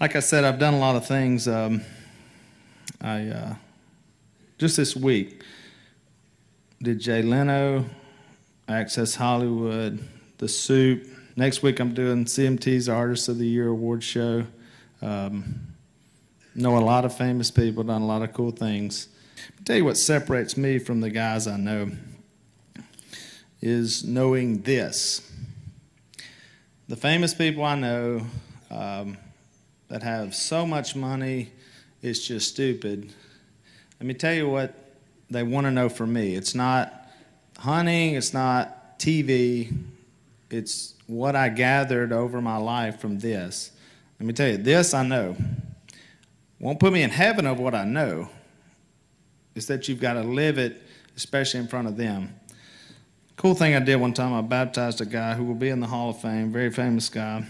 Like I said, I've done a lot of things. Just this week did Jay Leno, Access Hollywood, The Soup. Next week I'm doing CMT's Artist of the Year award show. Know a lot of famous people, done a lot of cool things. I'll tell you what separates me from the guys I know is knowing this. The famous people I know that have so much money, it's just stupid. Let me tell you what they want to know from me. It's not hunting, it's not TV, it's what I gathered over my life from this. Let me tell you, this I know. Won't put me in heaven over what I know. It's that you've got to live it, especially in front of them. Cool thing I did one time, I baptized a guy who will be in the Hall of Fame, very famous guy.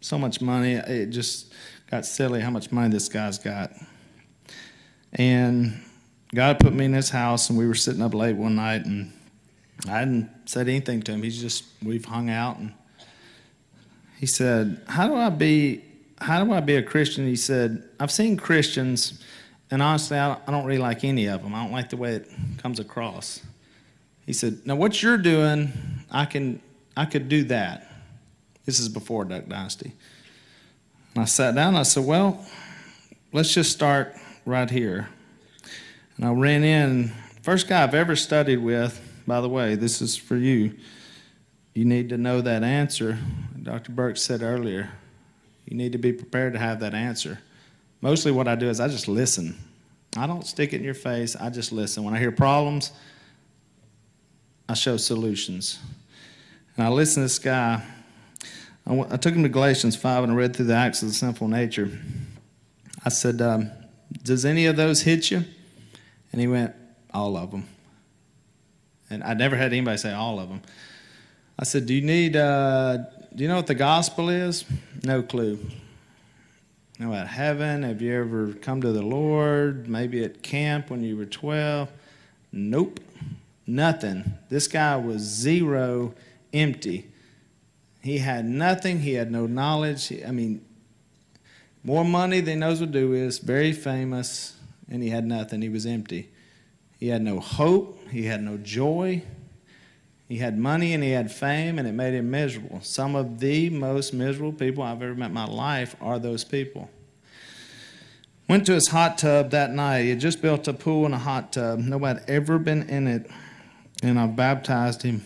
So much money, it just got silly how much money this guy's got. And God put me in his house, and we were sitting up late one night, and I hadn't said anything to him. We've hung out, and he said, how do I be a Christian? He said, I've seen Christians, and honestly, I don't really like any of them. I don't like the way it comes across. He said, now what you're doing, I could do that. This is before Duck Dynasty. And I sat down and I said, well, let's just start right here. And I ran in. First guy I've ever studied with, by the way, this is for you. You need to know that answer. Dr. Burke said earlier, you need to be prepared to have that answer. Mostly what I do is I just listen. I don't stick it in your face. I just listen. When I hear problems, I show solutions. And I listened to this guy. I took him to Galatians 5 and I read through the acts of the sinful nature. I said, does any of those hit you? And he went, all of them. And I never had anybody say all of them. I said, do you know what the gospel is? No clue. You know about heaven? Have you ever come to the Lord? Maybe at camp when you were 12? Nope. Nothing. This guy was zero, empty. He had nothing. He had no knowledge. More money than he knows what to do is, very famous, and he had nothing. He was empty. He had no hope. He had no joy. He had money and he had fame, and it made him miserable. Some of the most miserable people I've ever met in my life are those people. Went to his hot tub that night. He had just built a pool and a hot tub. Nobody had ever been in it, and I baptized him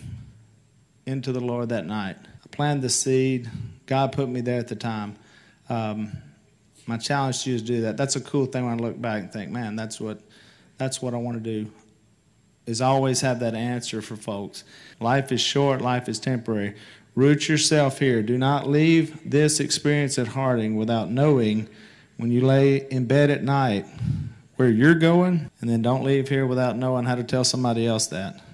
into the Lord that night. I planted the seed. God put me there at the time. My challenge to you is to do that. That's a cool thing when I look back and think, man, that's what I want to do, is always have that answer for folks. Life is short. Life is temporary. Root yourself here. Do not leave this experience at Harding without knowing when you lay in bed at night where you're going, and then don't leave here without knowing how to tell somebody else that.